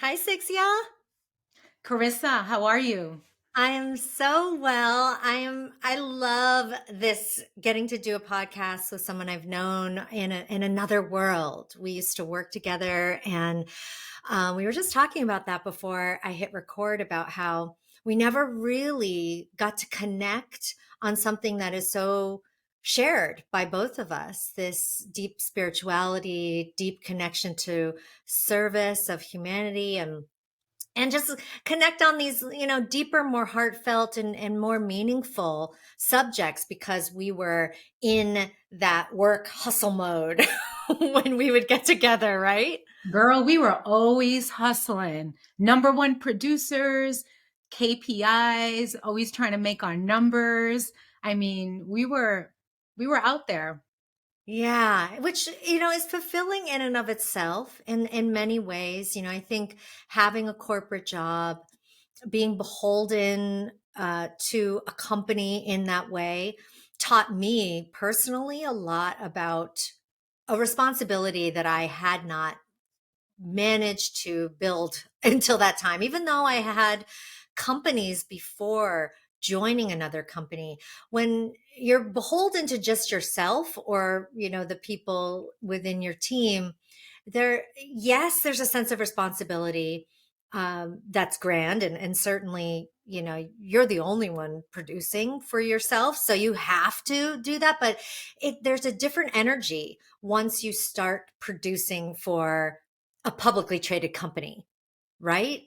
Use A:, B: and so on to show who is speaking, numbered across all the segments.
A: Hi, Sixcia.
B: Carissa, how are you?
A: I am so well. I love this getting to do a podcast with someone I've known in another world. We used to work together, and we were just talking about that before I hit record about how we never really got to connect on something that is so shared by both of us, this deep spirituality, deep connection to service of humanity and just connect on these, deeper, more heartfelt and more meaningful subjects because we were in that work hustle mode when we would get together, right?
B: Girl, we were always hustling. Number one producers, KPIs, always trying to make our numbers. I mean, we were out there.
A: Yeah, which, is fulfilling in and of itself in many ways. I think having a corporate job, being beholden to a company in that way taught me personally a lot about a responsibility that I had not managed to build until that time, even though I had companies before joining another company. When you're beholden to just yourself or, the people within your team, yes, there's a sense of responsibility that's grand. And certainly, you're the only one producing for yourself. So you have to do that. But there's a different energy once you start producing for a publicly traded company, right?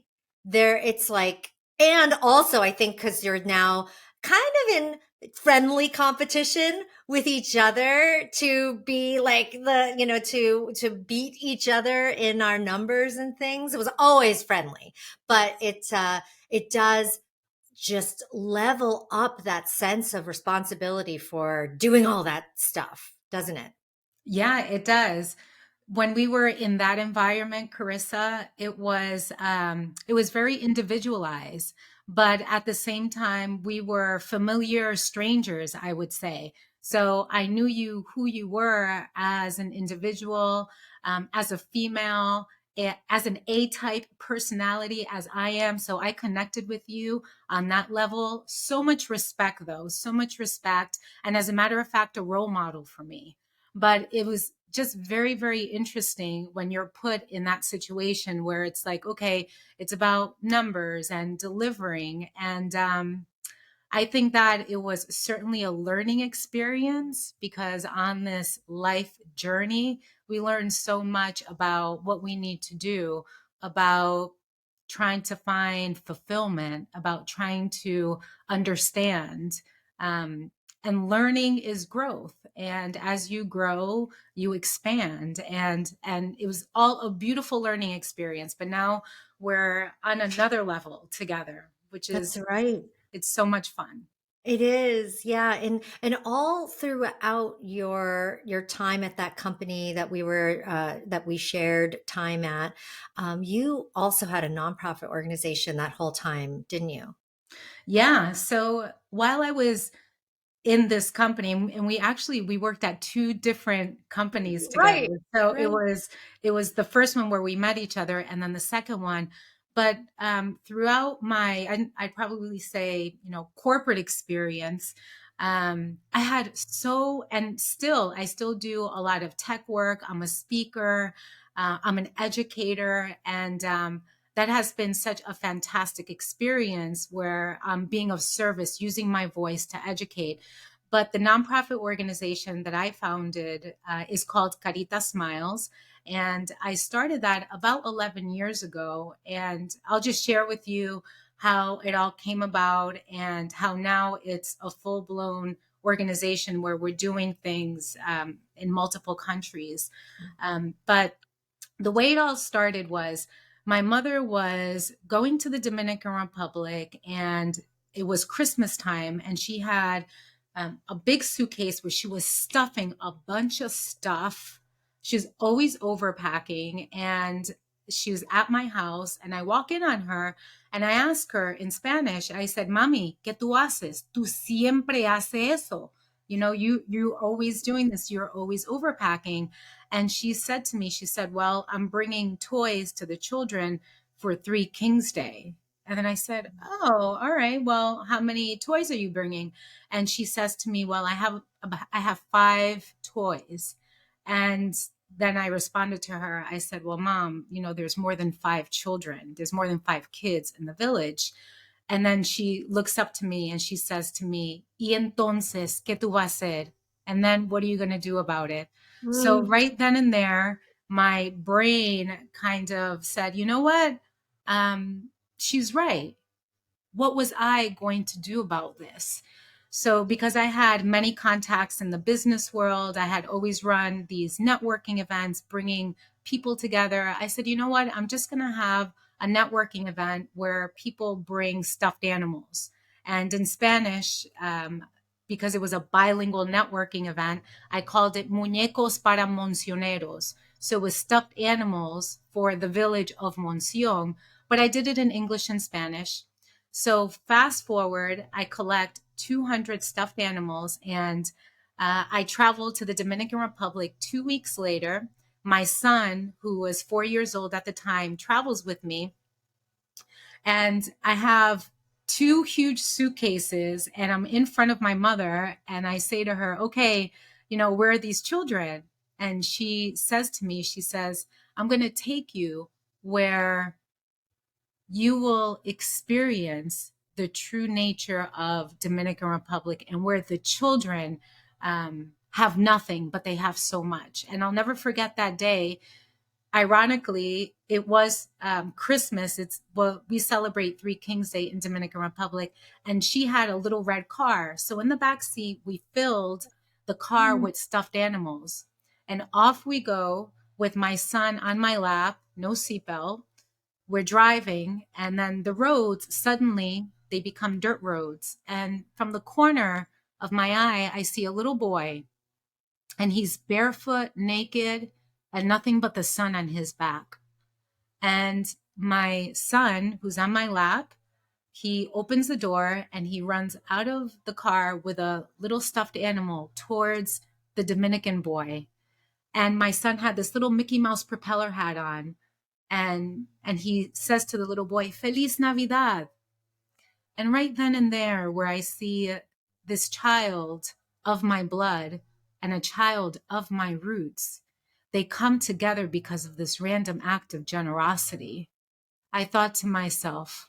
A: It's like, and also I think because you're now kind of in friendly competition with each other to be like to beat each other in our numbers and things. It was always friendly, but it does just level up that sense of responsibility for doing all that stuff, doesn't it?
B: Yeah, it does. When we were in that environment, Carissa, it was very individualized, but at the same time, we were familiar strangers, I would say. So I knew who you were as an individual, as a female, as an A-type personality as I am. So I connected with you on that level. So much respect, though, so much respect. And as a matter of fact, a role model for me. But it was just very, very interesting when you're put in that situation where it's like, okay, it's about numbers and delivering. And I think that it was certainly a learning experience because on this life journey, we learned so much about what we need to do, about trying to find fulfillment, about trying to understand. Um, and learning is growth. And as you grow, you expand. And it was all a beautiful learning experience. But now we're on another level together, which
A: That's
B: is
A: right.
B: it's so much fun.
A: It is, yeah, and all throughout your time at that company that we shared time at, you also had a nonprofit organization that whole time, didn't you?
B: Yeah. So while I was in this company, and we worked at two different companies together.
A: Right,
B: So it
A: right.
B: was it was the first one where we met each other, and then the second one. But throughout I'd probably say, corporate experience, I had I still do a lot of tech work. I'm a speaker, I'm an educator, and that has been such a fantastic experience where I'm being of service, using my voice to educate. But the nonprofit organization that I founded is called Caritas Smiles. And I started that about 11 years ago. And I'll just share with you how it all came about and how now it's a full blown organization where we're doing things in multiple countries. But the way it all started was my mother was going to the Dominican Republic, and it was Christmas time, and she had a big suitcase where she was stuffing a bunch of stuff. She's always overpacking, and she was at my house, and I walk in on her and I ask her in Spanish, I said, Mami, ¿qué tú haces? Tú siempre haces eso. You're always doing this. You're always overpacking. And she said to me, she said, well, I'm bringing toys to the children for Three Kings Day. And then I said, "Oh, all right. Well, how many toys are you bringing?" And she says to me, "Well, I have 5 toys." And then I responded to her. I said, "Well, Mom, there's more than 5 children. There's more than 5 kids in the village." And then she looks up to me and she says to me, "Y entonces, ¿qué tú vas a hacer?" And then what are you going to do about it? So
A: Mm.
B: right then and there, my brain kind of said, "You know what? She's right. What was I going to do about this?" So, because I had many contacts in the business world, I had always run these networking events, bringing people together. I said, "You know what? I'm just going to have a networking event where people bring stuffed animals." And in Spanish, because it was a bilingual networking event, I called it Muñecos para Moncioneros. So it was stuffed animals for the village of Monción, but I did it in English and Spanish. So fast forward, I collect 200 stuffed animals, and I traveled to the Dominican Republic 2 weeks later. My son, who was 4 years old at the time, travels with me, and I have two huge suitcases, and I'm in front of my mother, and I say to her, "Okay, where are these children?" And she says to me, she says, "I'm going to take you where you will experience the true nature of Dominican Republic, and where the children have nothing, but they have so much." And I'll never forget that day. Ironically, it was Christmas. We celebrate Three Kings Day in Dominican Republic, and she had a little red car. So in the back seat, we filled the car with stuffed animals, and off we go with my son on my lap, no seatbelt. We're driving, and then the roads suddenly they become dirt roads, and from the corner of my eye I see a little boy, and he's barefoot, naked, and nothing but the sun on his back. And my son, who's on my lap, he opens the door and he runs out of the car with a little stuffed animal towards the Dominican boy. And my son had this little Mickey Mouse propeller hat on, and he says to the little boy, "Feliz Navidad." And right then and there, where I see this child of my blood and a child of my roots, they come together because of this random act of generosity. I thought to myself,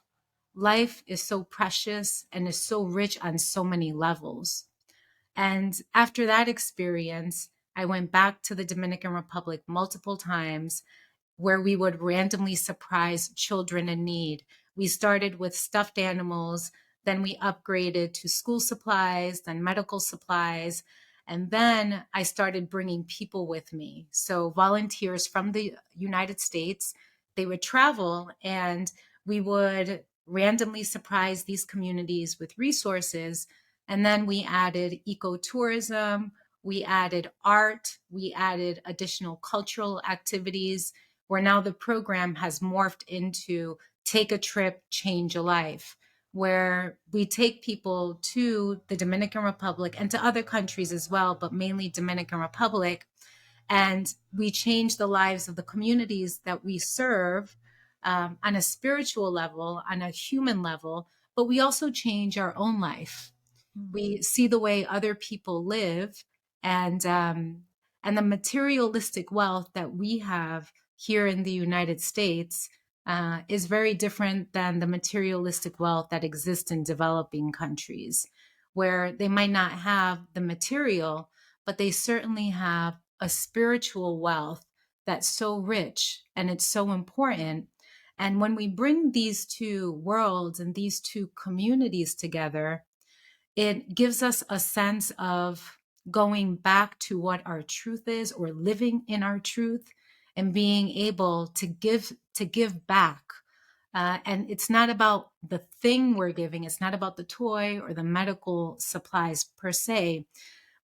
B: life is so precious and is so rich on so many levels. And after that experience, I went back to the Dominican Republic multiple times, where we would randomly surprise children in need. We started with stuffed animals, then we upgraded to school supplies, then medical supplies, and then I started bringing people with me. So volunteers from the United States, they would travel, and we would randomly surprise these communities with resources. And then we added ecotourism, we added art, we added additional cultural activities, where now the program has morphed into Take a Trip, Change a Life, where we take people to the Dominican Republic and to other countries as well, but mainly Dominican Republic. And we change the lives of the communities that we serve, on a spiritual level, on a human level, but we also change our own life. We see the way other people live, and the materialistic wealth that we have here in the United States is very different than the materialistic wealth that exists in developing countries, where they might not have the material, but they certainly have a spiritual wealth that's so rich and it's so important. And when we bring these two worlds and these two communities together, it gives us a sense of going back to what our truth is, or living in our truth, and being able to give back. And it's not about the thing we're giving. It's not about the toy or the medical supplies per se,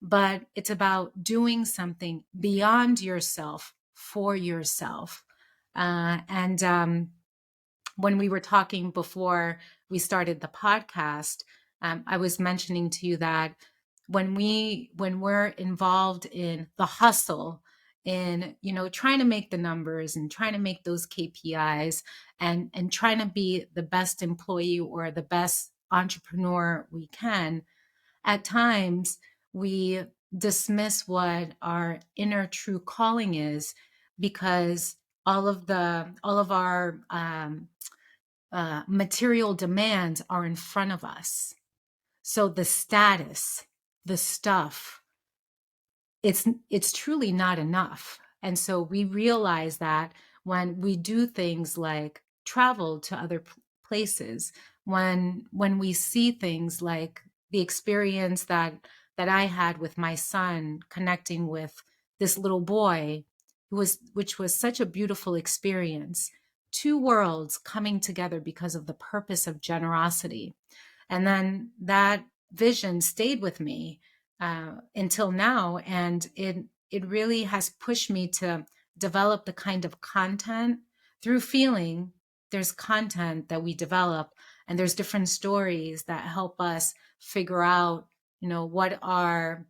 B: but it's about doing something beyond yourself for yourself. And when we were talking before we started the podcast, I was mentioning to you that when we're involved in the hustle, in, trying to make the numbers and trying to make those KPIs, and trying to be the best employee or the best entrepreneur we can, at times we dismiss what our inner true calling is, because all of our material demands are in front of us. So the status, the stuff, it's truly not enough. And so we realize that when we do things like travel to other places, when we see things like the experience that I had with my son, connecting with this little boy, which was such a beautiful experience, two worlds coming together because of the purpose of generosity. And then that vision stayed with me until now, and it really has pushed me to develop the kind of content through feeling. There's content that we develop, and there's different stories that help us figure out, what our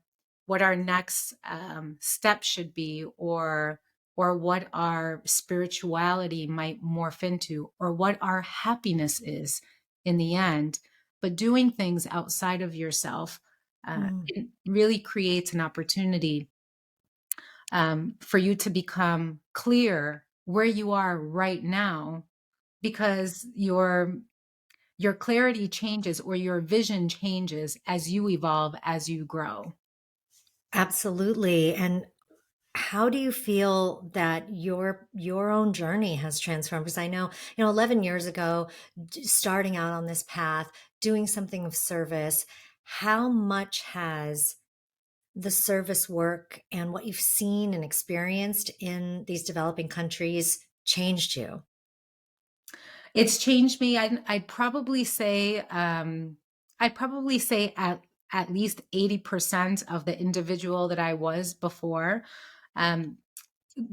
B: next step should be, or what our spirituality might morph into, or what our happiness is in the end. But doing things outside of yourself,
A: Mm.
B: it really creates an opportunity for you to become clear where you are right now, because your clarity changes, or your vision changes as you evolve, as you grow.
A: Absolutely. And how do you feel that your own journey has transformed? Because I know, 11 years ago, starting out on this path, doing something of service, how much has the service work and what you've seen and experienced in these developing countries changed you?
B: It's changed me. I'd probably say at least 80% of the individual that I was before. Um,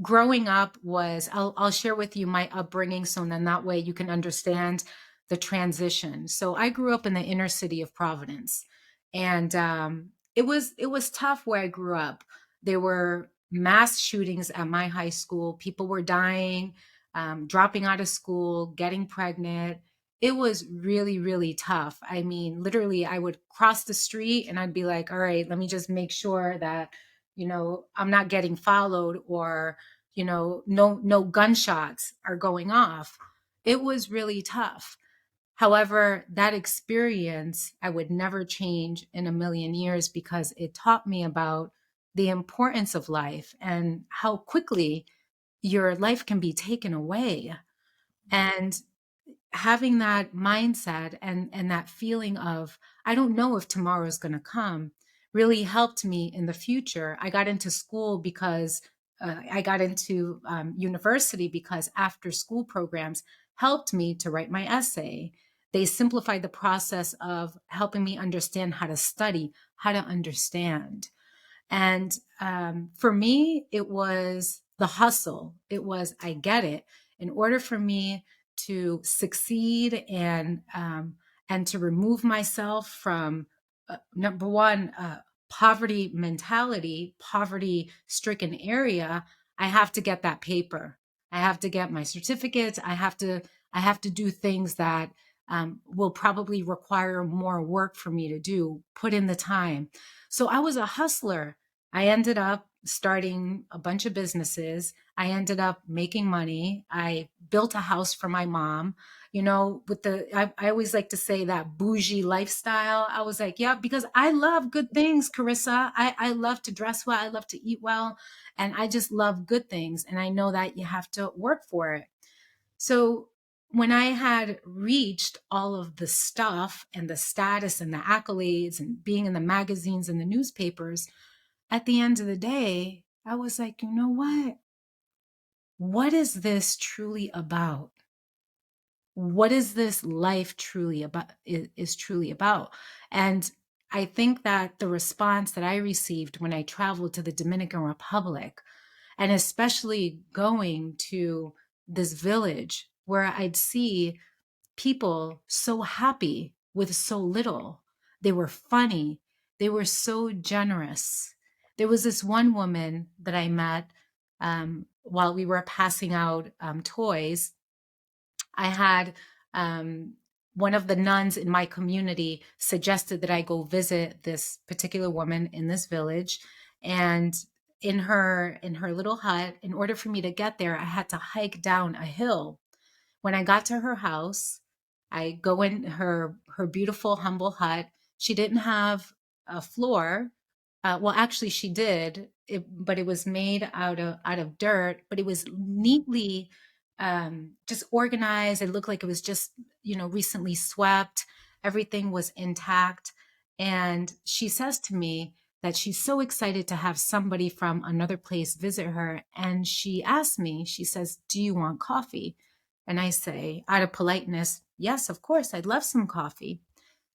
B: Growing up was, I'll share with you my upbringing, so then that way you can understand the transition. So I grew up in the inner city of Providence, and it was tough where I grew up. There were mass shootings at my high school. People were dying, dropping out of school, getting pregnant. It was really, really tough. I mean, literally, I would cross the street and I'd be like, all right, let me just make sure that, I'm not getting followed, or, no gunshots are going off. It was really tough. However, that experience I would never change in a million years, because it taught me about the importance of life and how quickly your life can be taken away. And having that mindset, and that feeling of, I don't know if tomorrow is going to come, really helped me in the future. I got into school because I got into university because after school programs helped me to write my essay. They simplified the process of helping me understand how to study, how to understand. And for me, it was the hustle. It was, I get it. In order for me to succeed, and to remove myself from number one, poverty mentality, poverty stricken area, I have to get that paper. I have to get my certificates. I have to do things that will probably require more work for me to do, put in the time. So I was a hustler. I ended up starting a bunch of businesses. I ended up making money. I built a house for my mom. I always like to say that bougie lifestyle. I was like, yeah, because I love good things, Carissa. I love to dress well. I love to eat well. And I just love good things. And I know that you have to work for it. So when I had reached all of the stuff and the status and the accolades and being in the magazines and the newspapers, at the end of the day, I was like, you know what? What is this truly about? What is this life truly about, is truly about? And I think that the response that I received when I traveled to the Dominican Republic, and especially going to this village where I'd see people so happy with so little. They were funny. They were so generous. There was this one woman that I met. while we were passing out toys, I had one of the nuns in my community suggested that I go visit this particular woman in this village. And in her little hut, in order for me to get there, I had to hike down a hill. When I got to her house, I go in her beautiful humble hut. She didn't have a floor. Well, actually, she did, but it was made out of dirt. But it was neatly just organized. It looked like it was just recently swept. Everything was intact. And she says to me that she's so excited to have somebody from another place visit her. And she asked me, she says, "Do you want coffee?" And I say, out of politeness, "Yes, of course, I'd love some coffee."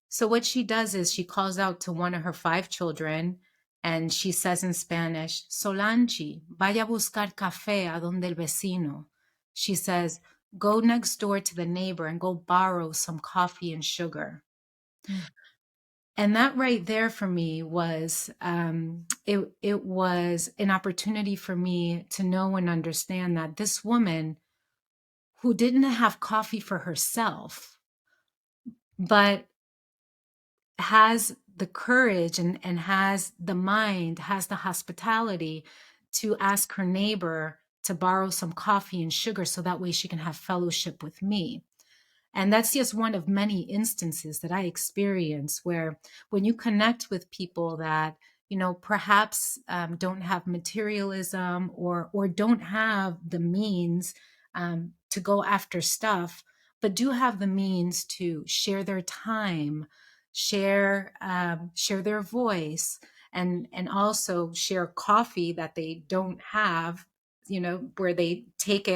B: So what she does is she calls out to one of her five children and she says in Spanish, "Solanchi, vaya a buscar café a donde el vecino." She says, "Go next door to the neighbor and go borrow some coffee and sugar."
A: Mm.
B: And that right there for me was it was an opportunity for me to know and understand that this woman who didn't have coffee for herself, but has the courage and has the mind, has the hospitality to ask her neighbor to borrow some coffee and sugar so that way she can have fellowship with me. And that's just one of many instances that I experience where when you connect with people that, perhaps don't have materialism or don't have the means to go after stuff, but do have the means to share their time, share their voice, and also share coffee that they don't have, where they take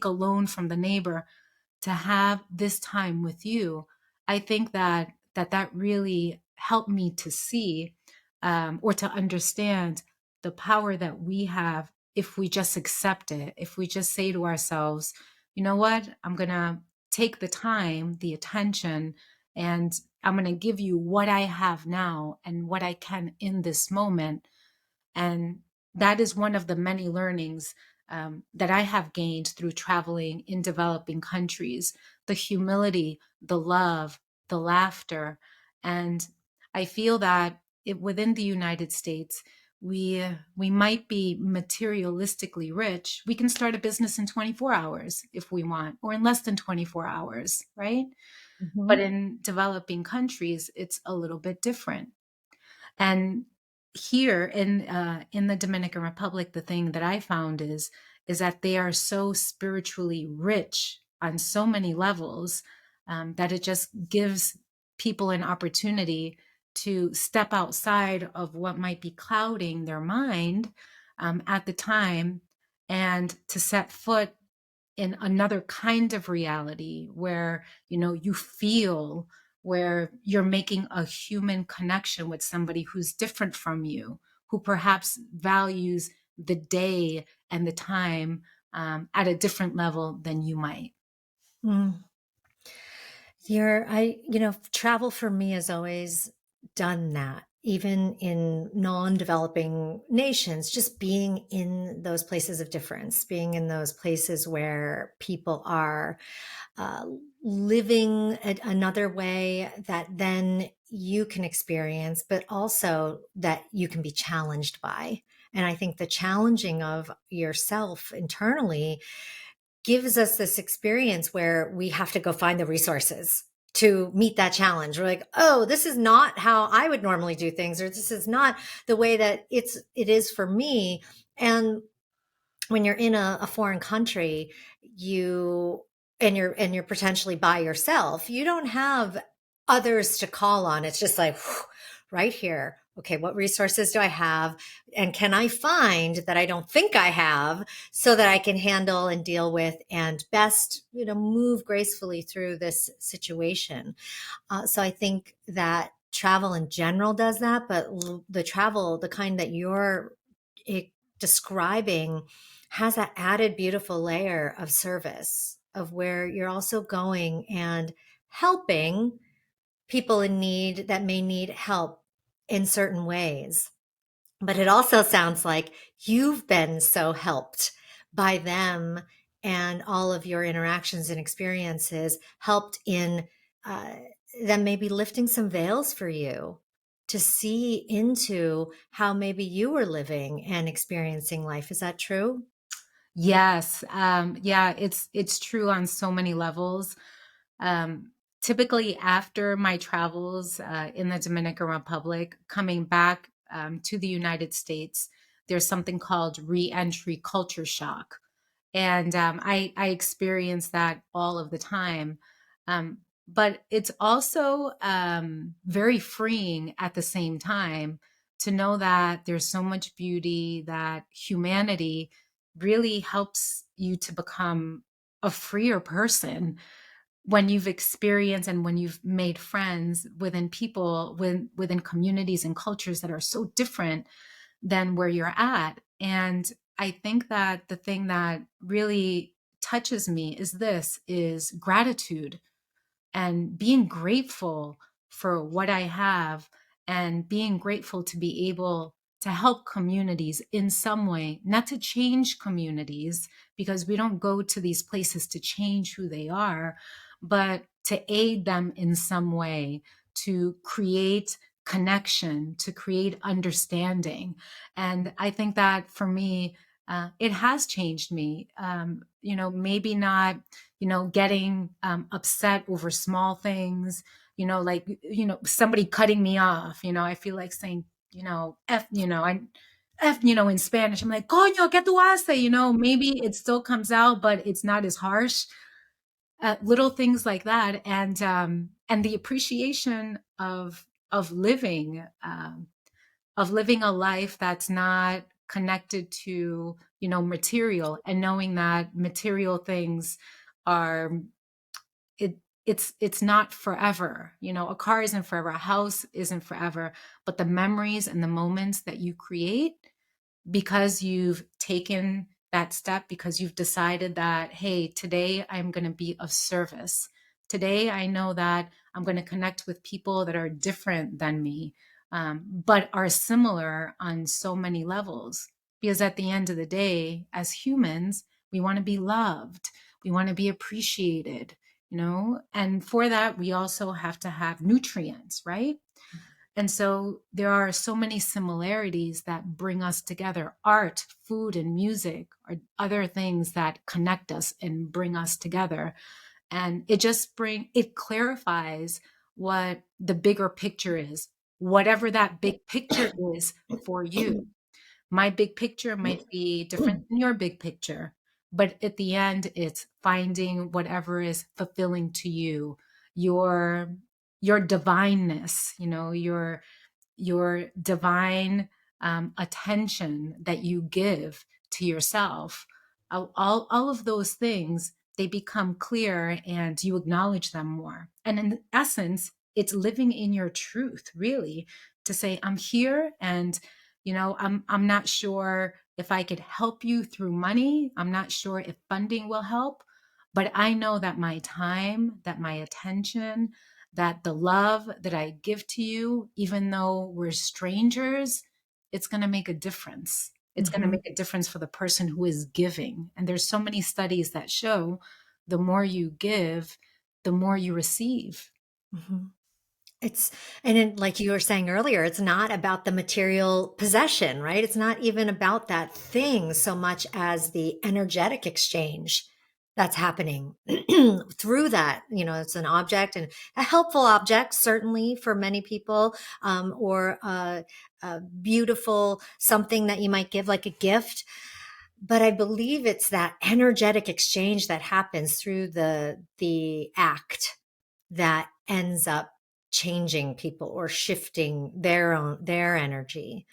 B: a loan from the neighbor to have this time with you. I think that really helped me to see or to understand the power that we have if we just accept it, if we just say to ourselves, "You know what, I'm going to take the time, the attention, and I'm going to give you what I have now and what I can in this moment." And that is one of the many learnings that I have gained through traveling in developing countries: the humility, the love, the laughter. And I feel that within the United States, we might be materialistically rich. We can start a business in 24 hours if we want, or in less than 24 hours, right? But
A: Mhm.
B: in developing countries, it's a little bit different. And here in the Dominican Republic, the thing that I found is that they are so spiritually rich on so many levels, that it just gives people an opportunity to step outside of what might be clouding their mind at the time, and to set foot in another kind of reality where you feel, where you're making a human connection with somebody who's different from you, who perhaps values the day and the time at a different level than you might.
A: Mm. Travel for me has always done that, even in non-developing nations, just being in those places of difference, being in those places where people are uh, living another way that then you can experience, but also that you can be challenged by. And I think the challenging of yourself internally gives us this experience where we have to go find the resources to meet that challenge. We're like, oh, this is not how I would normally do things, or this is not the way that it is for me. And when you're in a foreign country, you and you're potentially by yourself, you don't have others to call on. It's just like, whew, right here. Okay, what resources do I have? And can I find that I don't think I have, so that I can handle and deal with and best, move gracefully through this situation? So I think that travel in general does that, but the travel, the kind that you're eh, describing, has that added beautiful layer of service, of where you're also going and helping people in need that may need help in certain ways. But it also sounds like you've been so helped by them, and all of your interactions and experiences helped in uh, them maybe lifting some veils for you to see into how maybe you were living and experiencing life. Is that true?
B: Yes, yeah, it's true on so many levels. Um, Typically, after my travels in the Dominican Republic, coming back to the United States, there's something called re-entry culture shock, and I experience that all of the time. Um, but it's also very freeing at the same time to know that there's so much beauty, that humanity really helps you to become a freer person when you've experienced and when you've made friends within people, within communities and cultures that are so different than where you're at. And I think that the thing that really touches me is gratitude and being grateful for what I have, and being grateful to be able to help communities in some way, not to change communities, because we don't go to these places to change who they are, but to aid them in some way, to create connection, to create understanding. And I think that for me, it has changed me. Maybe not, getting upset over small things, like, somebody cutting me off, I feel like saying, F, F, in Spanish, I'm like, coño, ¿qué tú haces? Maybe it still comes out, but it's not as harsh. Little things like that. And the appreciation of living, of living a life that's not connected to, material, and knowing that material things are, it it's not forever. A car isn't forever, a house isn't forever, but the memories and the moments that you create, because you've taken that step, because you've decided that, hey, today I'm going to be of service. Today I know that I'm going to connect with people that are different than me, but are similar on so many levels. Because at the end of the day, as humans, we want to be loved, we want to be appreciated, and for that, we also have to have nutrients, right? And so there are so many similarities that bring us together. Art, food, and music are other things that connect us and bring us together. And it clarifies what the bigger picture is, whatever that big picture is for you. My big picture might be different than your big picture, but at the end, it's finding whatever is fulfilling to you, your your divineness, your divine attention that you give to yourself. All of those things, they become clear and you acknowledge them more. And in essence, it's living in your truth, really, to say, I'm here, and I'm not sure if I could help you through money. I'm not sure if funding will help, but I know that my time, that my attention, that the love that I give to you, even though we're strangers, it's going to make a difference. It's going to
A: Hmm.
B: make a difference for the person who is giving. And there's so many studies that show the more you give, the more you receive.
A: Hmm. It's, and then, like you were saying earlier, it's not about the material possession, right? It's not even about that thing so much as the energetic exchange that's happening through that. It's an object, and a helpful object, certainly for many people, or a beautiful something that you might give, like a gift. But I believe it's that energetic exchange that happens through the act that ends up changing people or shifting their energy.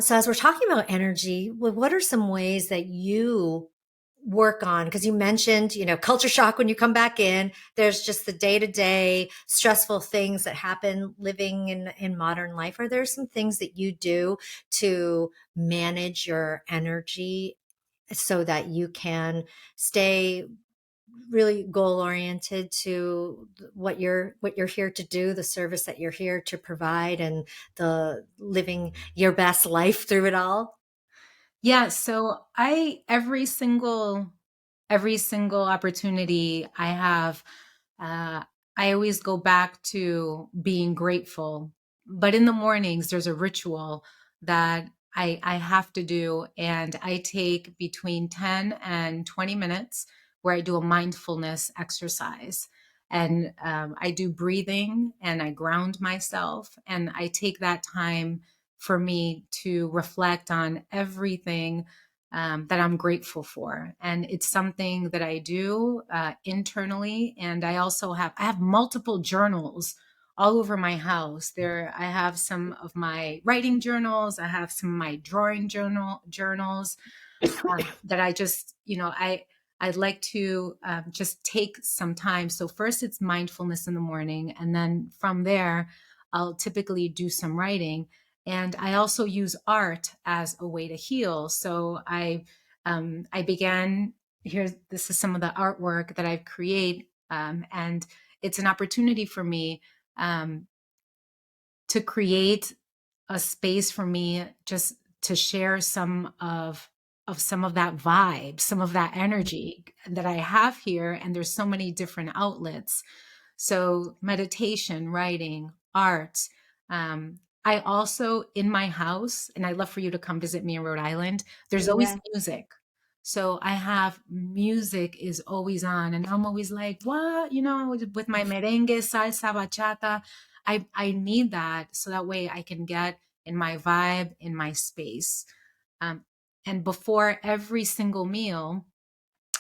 A: So as we're talking about energy, what are some ways that you work on? Because you mentioned, culture shock when you come back in. There's just the day to day stressful things that happen living in modern life. Are there some things that you do to manage your energy so that you can stay really goal oriented to what you're here to do, the service that you're here to provide, and the living your best life through it all?
B: Yeah, so I every single opportunity I have, uh, I always go back to being grateful. But in the mornings, there's a ritual that I have to do, and I take between 10 and 20 minutes where I do a mindfulness exercise. And I do breathing and I ground myself, and I take that time for me to reflect on everything that I'm grateful for. And it's something that I do internally. And I have multiple journals all over my house. I have some of my writing journals. I have some of my drawing journals that I just, I'd like to just take some time. So first it's mindfulness in the morning, and then from there, I'll typically do some writing. And I also use art as a way to heal. So I began here. This is some of the artwork that I've created, and it's an opportunity for me um, to create a space for me just to share some of that vibe, some of that energy that I have here. And there's so many different outlets. So meditation, writing, art. I also in my house, and I'd love for you to come visit me in Rhode Island. There's always
A: Yeah.
B: music. So I have music is always on, and I'm always like, what? With my merengue, salsa, bachata. I need that so that way I can get in my vibe, in my space. Um, and before every single meal,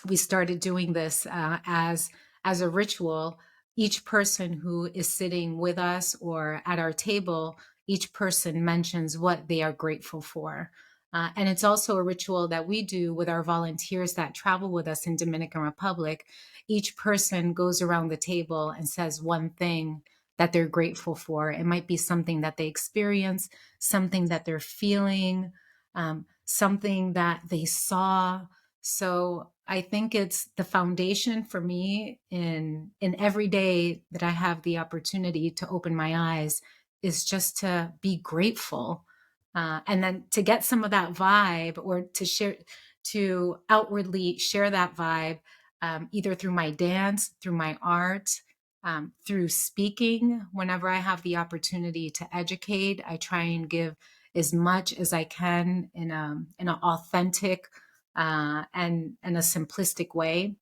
B: we started doing this as a ritual. Each person who is sitting with us or at our table, each person mentions what they are grateful for. And it's also a ritual that we do with our volunteers that travel with us in Dominican Republic. Each person goes around the table and says one thing that they're grateful for. It might be something that they experience, something that they're feeling, something that they saw. So I think it's the foundation for me in every day that I have the opportunity to open my eyes is just to be grateful, and then to get some of that vibe, or to outwardly share that vibe, either through my dance, through my art, through speaking. Whenever I have the opportunity to educate, I try and give as much as I can in an authentic and a simplistic way.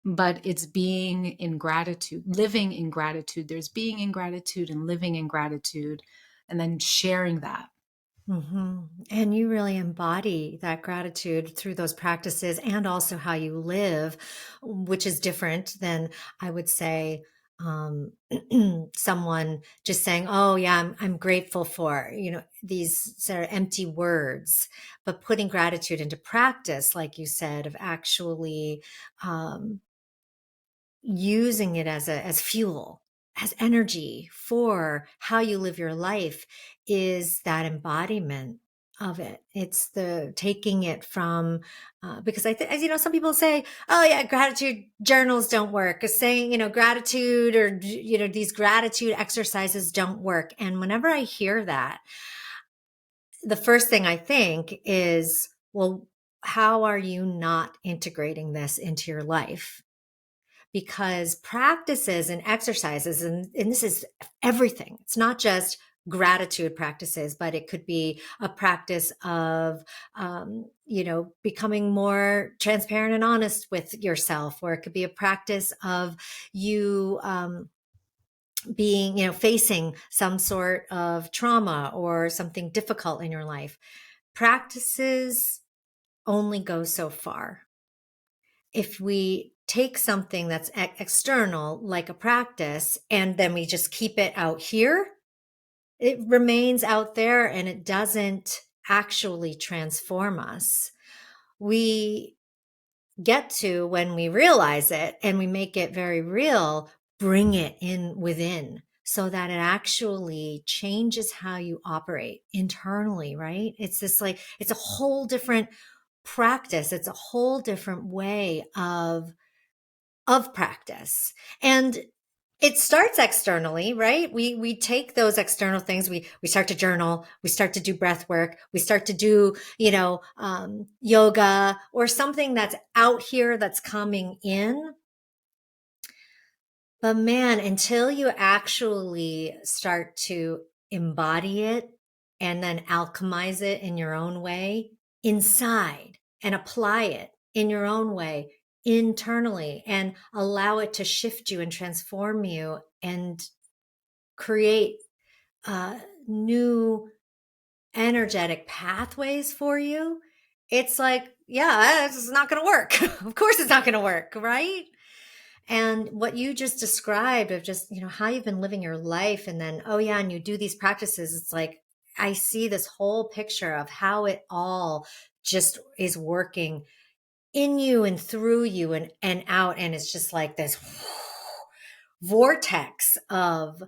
B: But it's being in gratitude, living in gratitude. There's being in gratitude and living in gratitude, and then sharing that.
A: Hmm. And you really embody that gratitude through those practices and also how you live, which is different than, I would say, um, someone just saying, "Oh yeah, I'm grateful for," these sort of empty words, but putting gratitude into practice, like you said, of actually um, using it as fuel, as energy for how you live your life, is that embodiment of it. It's the taking it from, because as some people say, oh yeah, gratitude journals don't work. Saying, gratitude, or, these gratitude exercises don't work. And whenever I hear that, the first thing I think is, well, how are you not integrating this into your life? Because practices and exercises, and this is everything. It's not just gratitude practices, but it could be a practice of, becoming more transparent and honest with yourself, or it could be a practice of you, being, facing some sort of trauma or something difficult in your life. Practices only go so far. If we take something that's external, like a practice, and then we just keep it out here, it remains out there and it doesn't actually transform us. We get to, when we realize it and we make it very real, bring it in within so that it actually changes how you operate internally, right? It's this, like, it's a whole different practice. It's a whole different way of of practice. And it starts externally, right? We take those external things. We start to journal. We start to do breath work. We start to do, yoga or something that's out here that's coming in. But man, until you actually start to embody it and then alchemize it in your own way inside and apply it in your own way internally and allow it to shift you and transform you and create new energetic pathways for you, it's like, yeah, it's not going to work. Of course, it's not going to work, right? And what you just described of just, how you've been living your life and then, oh yeah, and you do these practices, it's like, I see this whole picture of how it all just is working in you and through you and out. And it's just like this vortex of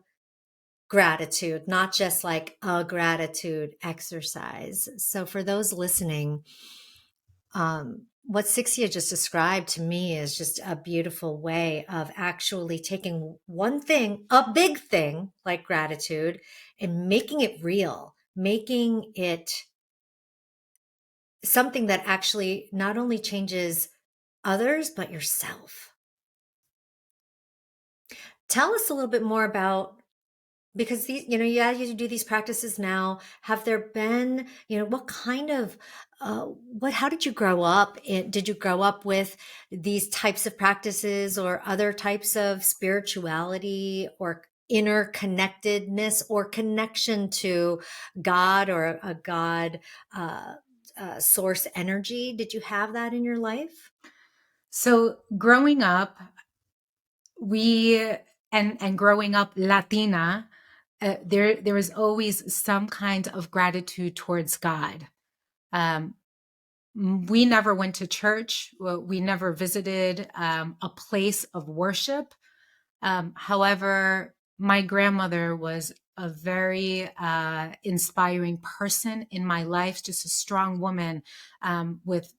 A: gratitude, not just like a gratitude exercise. So for those listening, what Sixcia just described to me is just a beautiful way of actually taking one thing, a big thing like gratitude, and making it real, making it something that actually not only changes others, but yourself. Tell us a little bit more about, because these, you do these practices now. Have there been, what kind of, how did you grow up? Did you grow up with these types of practices or other types of spirituality or interconnectedness or connection to God or a God source energy? Did you have that in your life?
B: So growing up, we and growing up Latina, there was always some kind of gratitude towards God. Um, we never went to church. We never visited a place of worship. However, my grandmother was a very inspiring person in my life, just a strong woman with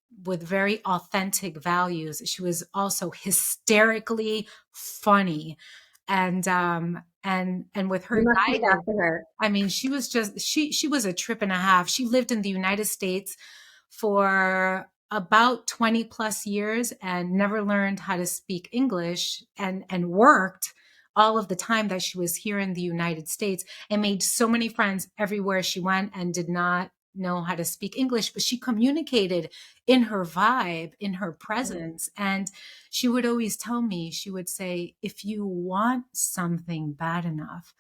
B: very authentic values. She was also hysterically funny, and with her
A: You must look
B: guidance,
A: after her.
B: I mean, she was a trip and a half. She lived in the United States for about 20 plus years and never learned how to speak English, and worked all of the time that she was here in the United States, and made so many friends everywhere she went, and did not know how to speak English, but she communicated in her vibe, in her presence. And she would always tell me, she would say, if you want something bad enough,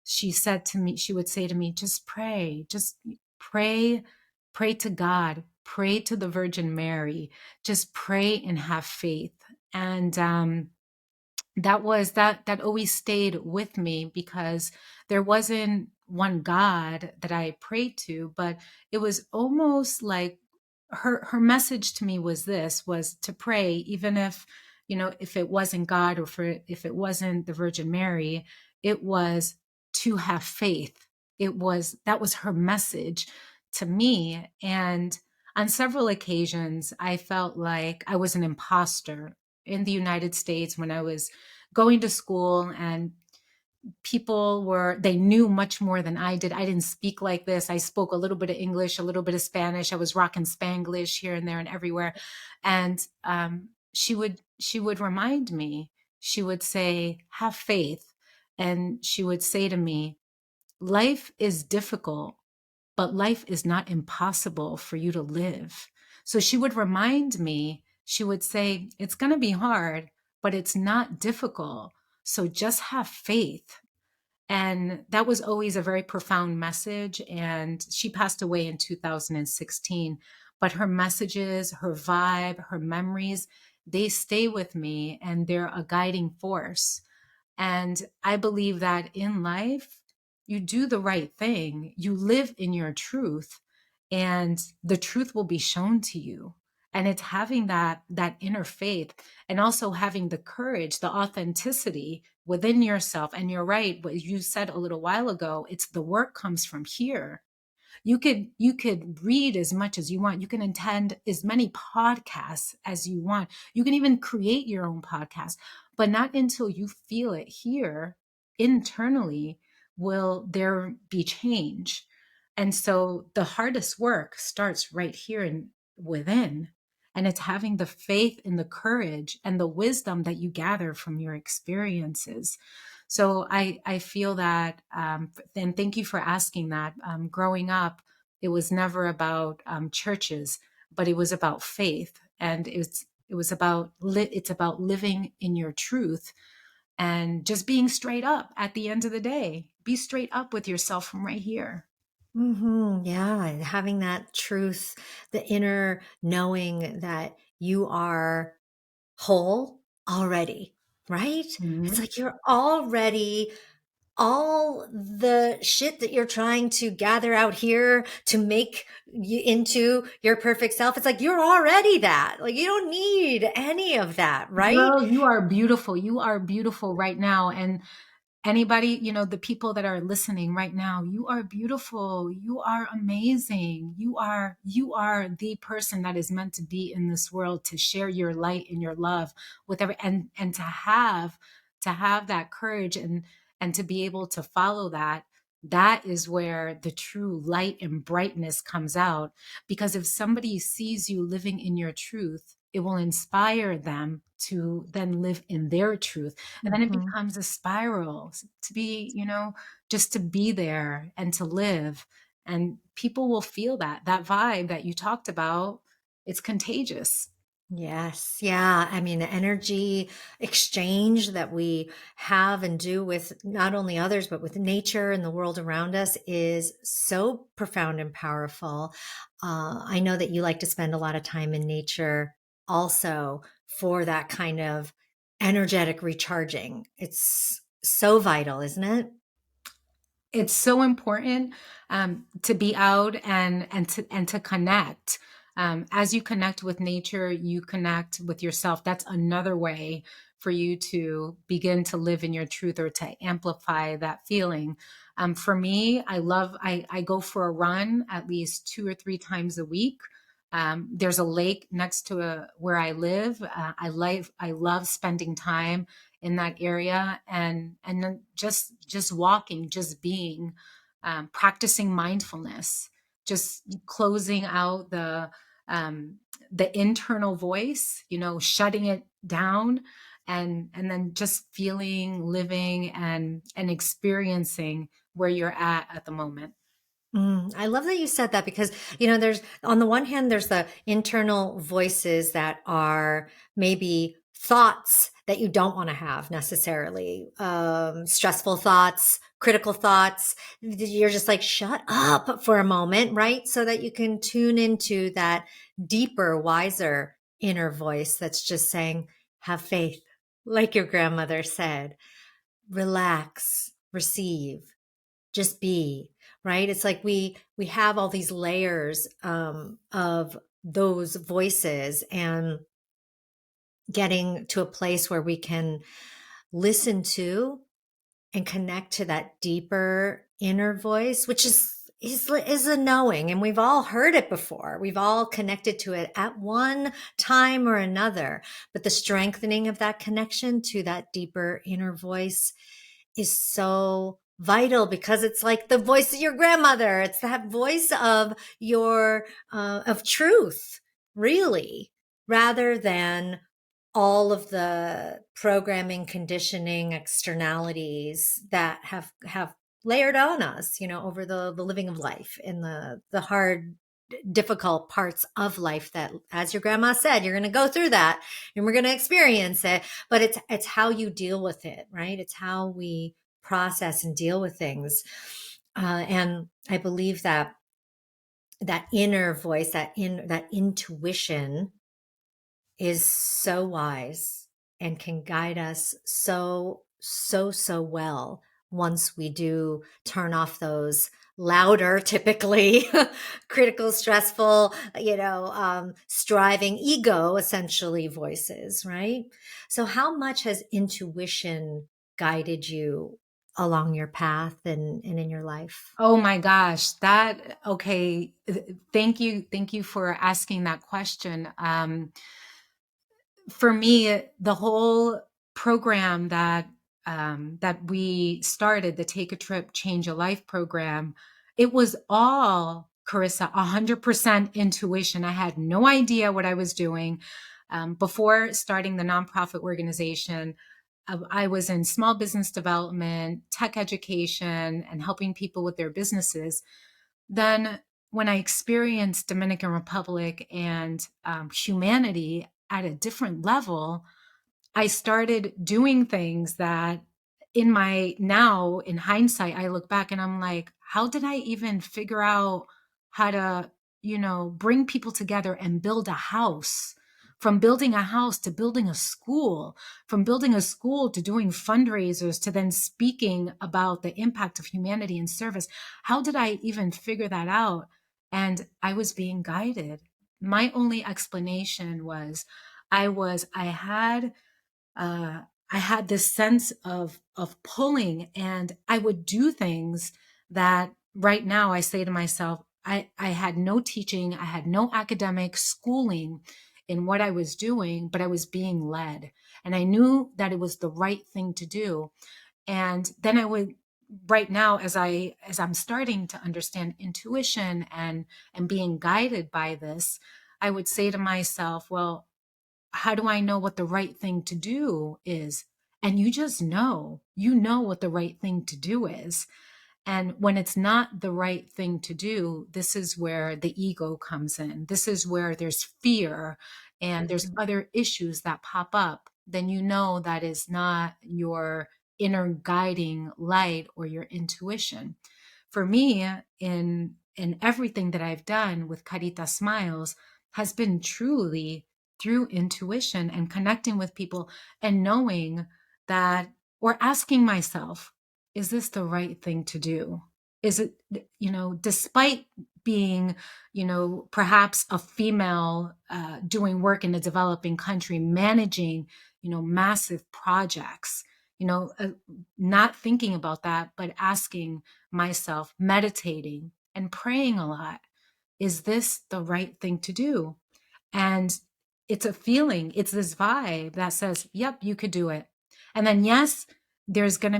B: she would say to me, just pray, pray to God, pray to the Virgin Mary, just pray and have faith. And that always stayed with me, because there wasn't one God that I prayed to, but it was almost like her message to me was to pray, even if, if it wasn't God, or if it wasn't the Virgin Mary, it was to have faith. That was her message to me. And on several occasions, I felt like I was an imposter in the United States when I was going to school, and they knew much more than I did. I didn't speak like this. I spoke a little bit of English, a little bit of Spanish. I was rocking Spanglish here and there and everywhere. And she would remind me, she would say, have faith. And she would say to me, life is difficult, but life is not impossible for you to live. So she would remind me, she would say, it's going to be hard, but it's not difficult. So just have faith. And that was always a very profound message. And she passed away in 2016. But her messages, her vibe, her memories, they stay with me, and they're a guiding force. And I believe that in life, you do the right thing, you live in your truth, and the truth will be shown to you. And it's having that inner faith, and also having the courage, the authenticity within yourself. And you're right, what you said a little while ago, it's the work comes from here. You could read as much as you want. You can attend as many podcasts as you want. You can even create your own podcast, but not until you feel it here internally will there be change. And so the hardest work starts right here and within. And it's having the faith and the courage and the wisdom that you gather from your experiences. So I feel that, and thank you for asking that. Growing up, it was never about churches, but it was about faith, and it's about living in your truth and just being straight up. At the end of the day, be straight up with yourself from right here.
A: Yeah, and having that truth, the inner knowing that you are whole already, right? It's
B: Mhm.
A: like you're already all the shit that you're trying to gather out here to make you into your perfect self. It's like you're already that. Like you don't need any of that, right?
B: Girl, you are beautiful. You are beautiful right now. And anybody, the people that are listening right now, you are beautiful. You are amazing. You are the person that is meant to be in this world, to share your light and your love with and to have that courage and to be able to follow that. That is where the true light and brightness comes out. Because if somebody sees you living in your truth, it will inspire them to then live in their truth, and then it
A: Mhm.
B: becomes a spiral to be, just to be there and to live. And people will feel that vibe that you talked about. It's contagious.
A: Yes. Yeah. I mean, the energy exchange that we have and do with not only others, but with nature and the world around us is so profound and powerful. I know that you like to spend a lot of time in nature also for that kind of energetic recharging. It's so vital, isn't it?
B: It's so important to be out and to connect. As you connect with nature, you connect with yourself. That's another way for you to begin to live in your truth or to amplify that feeling. For me, I go for a run at least 2 or 3 times a week. There's a lake next to where I live. I love spending time in that area, and then just walking, just being, practicing mindfulness, just closing out the internal voice, shutting it down, and then just feeling, living, and experiencing where you're at the moment.
A: I love that you said that because, there's on the one hand, there's the internal voices that are maybe thoughts that you don't want to have necessarily, stressful thoughts, critical thoughts. You're just like, shut up for a moment, right? So that you can tune into that deeper, wiser inner voice that's just saying, have faith, like your grandmother said, relax, receive, just be, right? It's like we have all these layers of those voices, and getting to a place where we can listen to and connect to that deeper inner voice, which is a knowing, and we've all heard it before. We've all connected to it at one time or another, but the strengthening of that connection to that deeper inner voice is so vital, because it's like the voice of your grandmother. It's that voice of your of truth, really, rather than all of the programming, conditioning, externalities that have layered on us, over the living of life and the hard, difficult parts of life that, as your grandma said, you're going to go through that and we're going to experience it. But it's how you deal with it, right? It's how we process and deal with things. And I believe that that inner voice, that intuition is so wise and can guide us so well once we do turn off those louder, typically critical, stressful, striving ego, essentially, voices, right? So how much has intuition guided you along your path and in your life?
B: Oh my gosh, that okay. Thank you for asking that question. For me, the whole program that we started, the Take a Trip, Change a Life program, it was all, Carissa, 100% intuition. I had no idea what I was doing. Before starting the nonprofit organization, I was in small business development, tech education, and helping people with their businesses. Then, when I experienced Dominican Republic and humanity at a different level, I started doing things that in hindsight, I look back and I'm like, how did I even figure out how to, bring people together and build a house? From building a house to building a school, from building a school to doing fundraisers to then speaking about the impact of humanity and service. How did I even figure that out? And I was being guided. My only explanation was I had I had this sense of pulling, and I would do things that right now I say to myself, I had no teaching, I had no academic schooling in what I was doing, but I was being led. And I knew that it was the right thing to do. And then I would right now as I'm starting to understand intuition and being guided by this, I would say to myself, well, how do I know what the right thing to do is? And you know what the right thing to do is. And when it's not the right thing to do, this is where the ego comes in. This is where there's fear and there's
A: Mhm.
B: other issues that pop up. Then you know that is not your inner guiding light or your intuition. For me, in everything that I've done with Caritas Smiles has been truly through intuition and connecting with people and knowing that, or asking myself, is this the right thing to do? Is it, despite being, perhaps a female doing work in a developing country, managing, massive projects, you know, uh, not thinking about that, but asking myself, meditating and praying a lot, is this the right thing to do? And it's a feeling, it's this vibe that says, yep, you could do it. And then, yes, you're going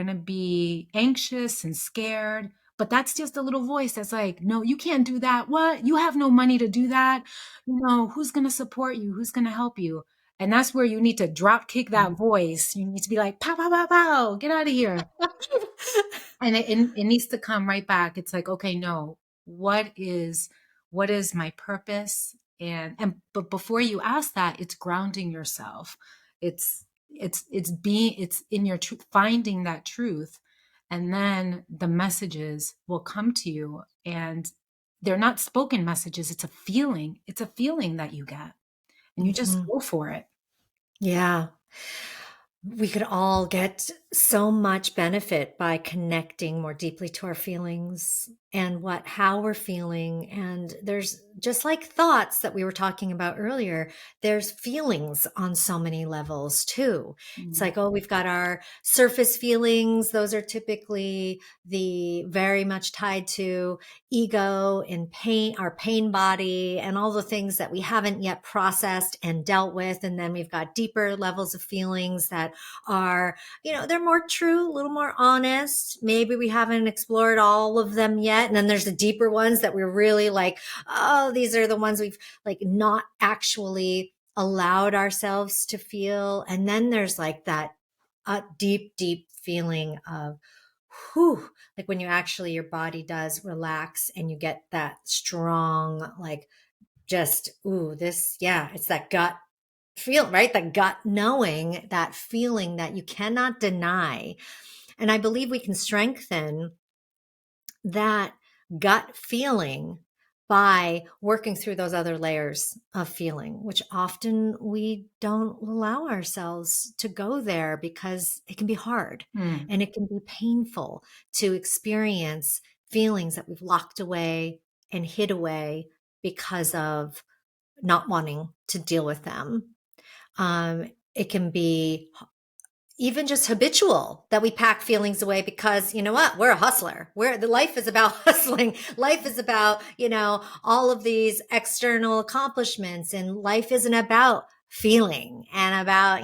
B: to be anxious and scared, but that's just a little voice that's like, no, you can't do that. What? You have no money to do that. Who's going to support you? Who's going to help you? And that's where you need to drop kick that voice. You need to be like, pow, pow, pow, pow, get out of here. And it needs to come right back. It's like, okay, no, what is my purpose? But before you ask that, it's grounding yourself. It's in your truth, finding that truth, and then the messages will come to you. And they're not spoken messages. It's a feeling. It's a feeling that you get, and you just
A: Mhm.
B: go for it.
A: Yeah. We could all get so much benefit by connecting more deeply to our feelings and how we're feeling. And there's just like thoughts that we were talking about earlier, there's feelings on so many levels too. It's
B: Mm.
A: like, oh, we've got our surface feelings. Those are typically the very much tied to ego and pain, our pain body, and all the things that we haven't yet processed and dealt with. And then we've got deeper levels of feelings that are, they're more true, a little more honest. Maybe we haven't explored all of them yet. And then there's the deeper ones that we're really like, oh, these are the ones we've like not actually allowed ourselves to feel. And then there's like that deep, deep feeling of, whew, like when your body does relax and you get that strong, like just, ooh, this, yeah, it's that gut feel, right? That gut knowing, that feeling that you cannot deny. And I believe we can strengthen that gut feeling by working through those other layers of feeling, which often we don't allow ourselves to go there because it can be hard
B: Mm.
A: and it can be painful to experience feelings that we've locked away and hid away because of not wanting to deal with them. It can be even just habitual that we pack feelings away because you know what, we're a hustler, where the life is about hustling, life is about, all of these external accomplishments, and life isn't about feeling and about,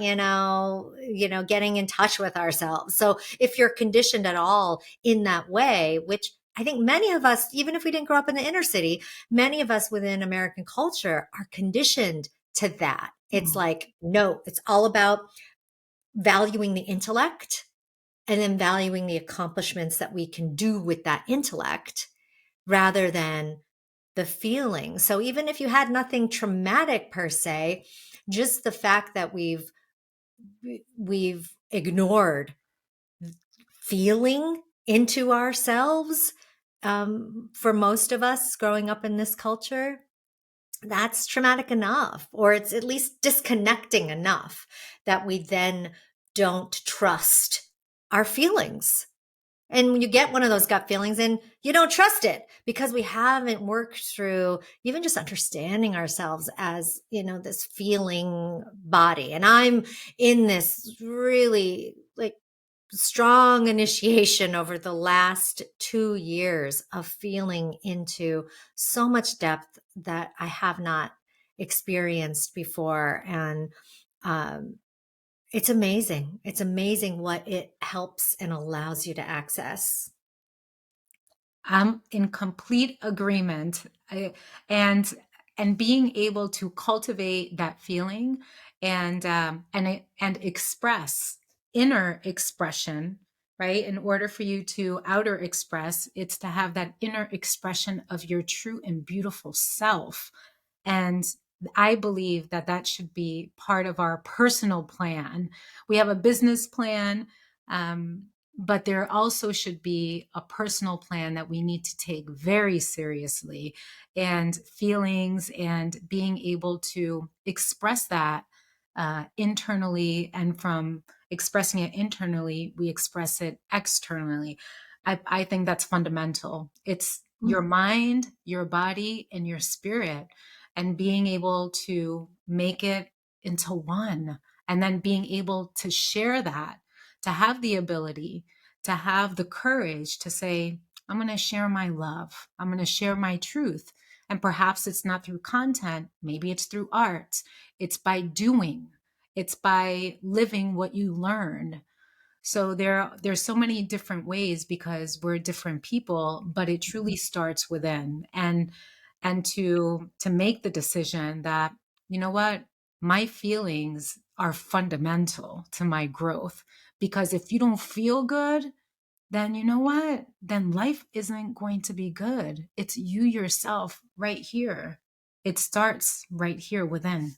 A: getting in touch with ourselves. So if you're conditioned at all in that way, which I think many of us, even if we didn't grow up in the inner city, many of us within American culture are conditioned to that. It's
B: Mm.
A: like, no, it's all about valuing the intellect and then valuing the accomplishments that we can do with that intellect rather than the feeling. So even if you had nothing traumatic per se, just the fact that we've ignored feeling into ourselves, for most of us growing up in this culture, that's traumatic enough, or it's at least disconnecting enough that we then don't trust our feelings. And when you get one of those gut feelings and you don't trust it because we haven't worked through even just understanding ourselves as, this feeling body. And I'm in this really like strong initiation over the last 2 years of feeling into so much depth that I have not experienced before. And it's amazing. It's amazing what it helps and allows you to access.
B: I'm in complete agreement. And being able to cultivate that feeling and express inner expression, right? In order for you to outer express, it's to have that inner expression of your true and beautiful self. And I believe that that should be part of our personal plan. We have a business plan, but there also should be a personal plan that we need to take very seriously. And feelings and being able to express that internally, and from expressing it internally, we express it externally. I think that's fundamental. It's your mind, your body, and your spirit, and being able to make it into one, and then being able to share that, to have the ability, to have the courage to say, I'm going to share my love, I'm going to share my truth. And perhaps it's not through content, maybe it's through art, it's by doing, it's by living what you learn. So there's so many different ways because we're different people, but it truly starts within. And to make the decision that, you know what, my feelings are fundamental to my growth. Because if you don't feel good, then you know what? Then life isn't going to be good. It's you yourself right here. It starts right here within.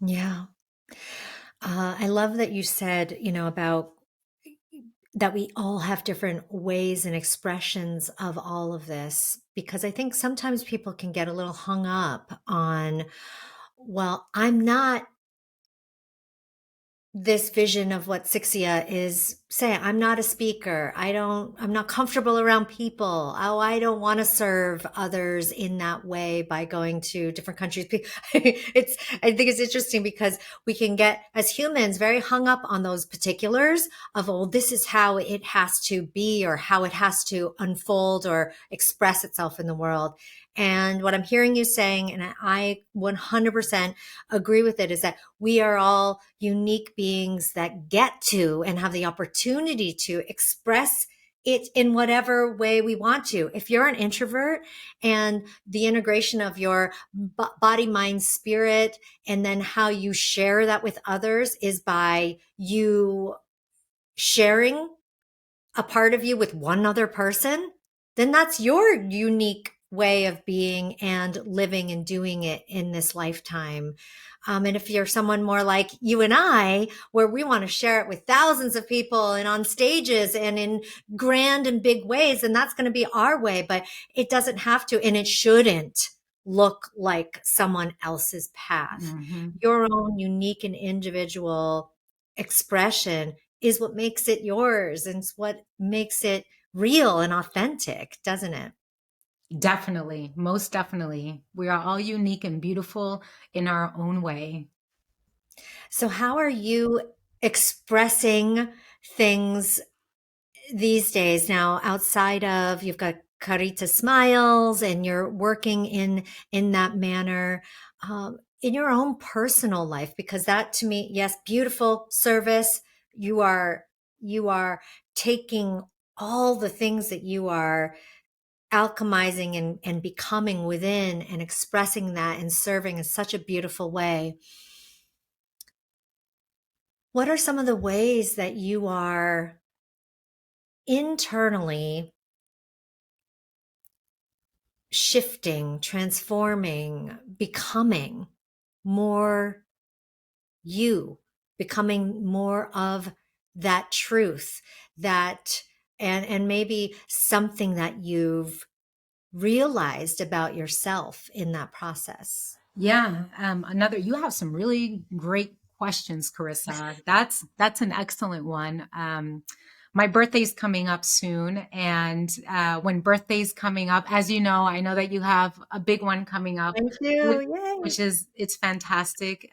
A: Yeah. I love that you said, about that we all have different ways and expressions of all of this, because I think sometimes people can get a little hung up on, well, I'm not this vision of what Sixcia is saying. I'm not a speaker. I'm not comfortable around people. Oh, I don't want to serve others in that way by going to different countries. I think it's interesting because we can get, as humans, very hung up on those particulars of, oh, this is how it has to be or how it has to unfold or express itself in the world. And what I'm hearing you saying, and I 100% agree with it, is that we are all unique beings that get to and have the opportunity to express it in whatever way we want to. If you're an introvert and the integration of your body, mind, spirit, and then how you share that with others is by you sharing a part of you with one other person, then that's your unique way of being and living and doing it in this lifetime. And if you're someone more like you and I, where we want to share it with thousands of people and on stages and in grand and big ways, then that's going to be our way. But it doesn't have to, and it shouldn't look like someone else's path.
B: Mm-hmm.
A: Your own unique and individual expression is what makes it yours, and it's what makes it real and authentic, doesn't it?
B: Definitely, most definitely. We are all unique and beautiful in our own way.
A: So how are you expressing things these days now, outside of, you've got Caritas Smiles and you're working in that manner, in your own personal life, because that to me, yes, beautiful service. You are taking all the things that you are alchemizing and becoming within and expressing that and serving in such a beautiful way. What are some of the ways that you are internally shifting, transforming, becoming more you, becoming more of that truth, that and maybe something that you've realized about yourself in that process?
B: Yeah, another. You have some really great questions, Carissa. That's an excellent one. My birthday's coming up soon, and when birthday's coming up, as you know, I know that you have a big one coming up,
A: Thank you.
B: which,
A: Yay.
B: which is it's fantastic.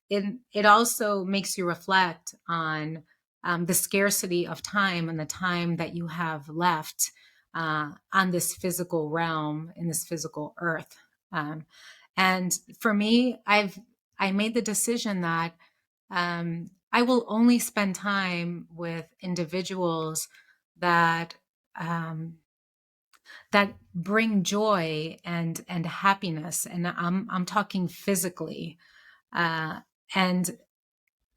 B: It also makes you reflect on the scarcity of time and the time that you have left on this physical realm, in this physical earth. Um, and for me, I made the decision that I will only spend time with individuals that um, that bring joy and happiness, and I'm talking physically. Uh, and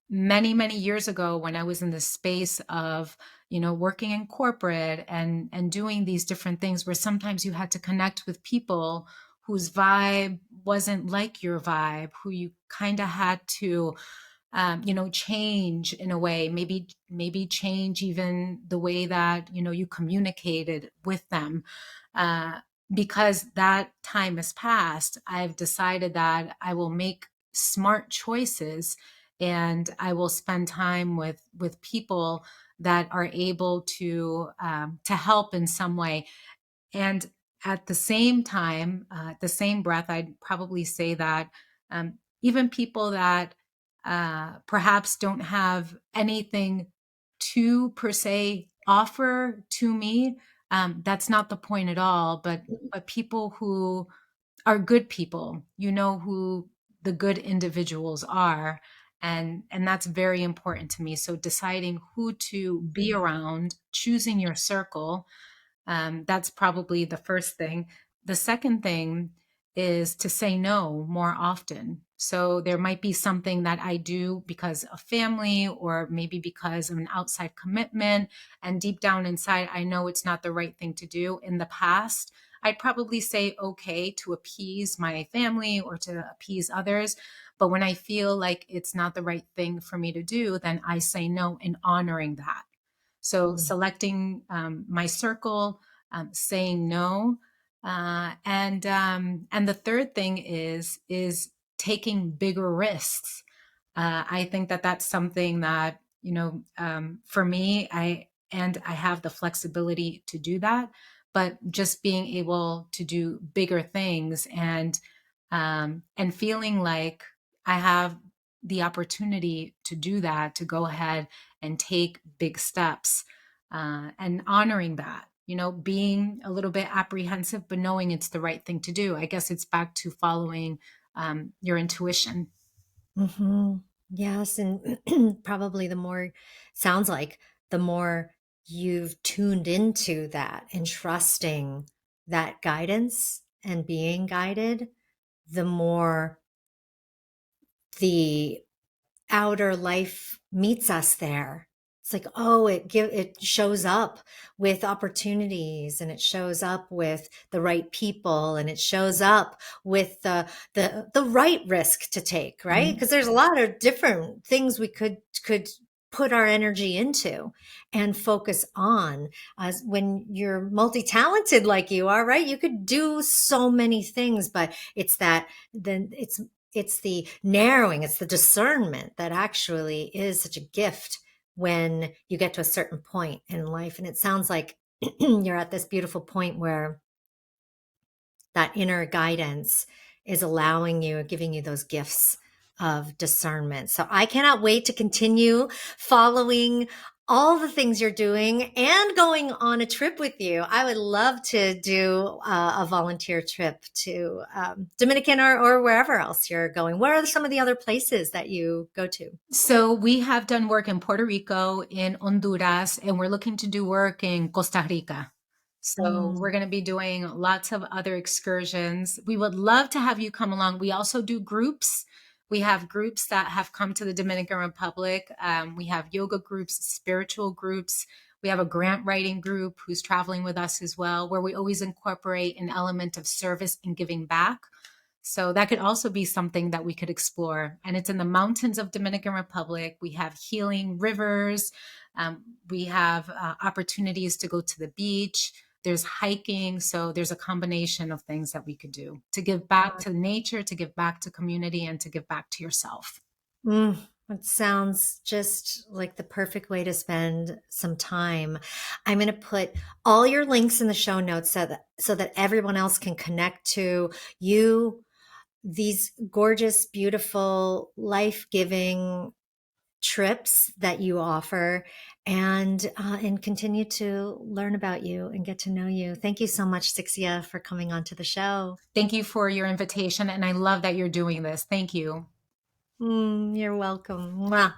B: many years ago, when I was in the space of working in corporate and doing these different things, where sometimes you had to connect with people whose vibe wasn't like your vibe, who you kind of had to change in a way, maybe change even the way that you communicated with them. uh, because that time has passed, I've decided that I will make smart choices, and I will spend time with people that are able to help in some way. And at the same time, the same breath, I'd probably say that even people that perhaps don't have anything to per se offer to me, that's not the point at all. But people who are good people, who the good individuals are, and that's very important to me. So deciding who to be around, choosing your circle, that's probably the first thing. The second thing is to say no more often. So there might be something that I do because of family, or maybe because of an outside commitment. And deep down inside, I know it's not the right thing to do. In the past, I'd probably say okay to appease my family or to appease others. But when I feel like it's not the right thing for me to do, then I say no, in honoring that. So
A: Mm.
B: selecting my circle, saying no, and the third thing is taking bigger risks. I think that that's something that for me, I have the flexibility to do that, but just being able to do bigger things, and feeling like I have the opportunity to do that, to go ahead and take big steps, and honoring that, being a little bit apprehensive, but knowing it's the right thing to do. I guess it's back to following your intuition.
A: Hmm. Yes, and probably the more, sounds like the more you've tuned into that and trusting that guidance and being guided, the more the outer life meets us there. It's like, oh, it shows up with opportunities, and it shows up with the right people, and it shows up with the right risk to take, right?
B: Mhm.
A: Because there's a lot of different things we could put our energy into and focus on. As when you're multi-talented like you are, right? You could do so many things, but it's that then it's the narrowing, it's the discernment that actually is such a gift when you get to a certain point in life. And it sounds like you're at this beautiful point where that inner guidance is allowing you, giving you those gifts of discernment. So I cannot wait to continue following all the things you're doing and going on a trip with you. I would love to do a volunteer trip to Dominican or wherever else you're going. Where are some of the other places that you go to?
B: So we have done work in Puerto Rico, in Honduras, and we're looking to do work in Costa Rica. So we're
A: Mm.
B: going to be doing lots of other excursions. We would love to have you come along. We also do groups. We have groups that have come to the Dominican Republic. We have yoga groups, spiritual groups. We have a grant writing group who's traveling with us as well, where we always incorporate an element of service and giving back. So that could also be something that we could explore. And it's in the mountains of Dominican Republic. We have healing rivers. We have opportunities to go to the beach. There's hiking. So there's a combination of things that we could do to give back to nature, to give back to community, and to give back to yourself.
A: Mm, it sounds just like the perfect way to spend some time. I'm going to put all your links in the show notes so that everyone else can connect to you, these gorgeous, beautiful, life-giving trips that you offer, and continue to learn about you and get to know you. Thank you so much, Sixcia, for coming onto the show.
B: Thank you for your invitation. And I love that you're doing this. Thank you.
A: You're welcome. Mwah.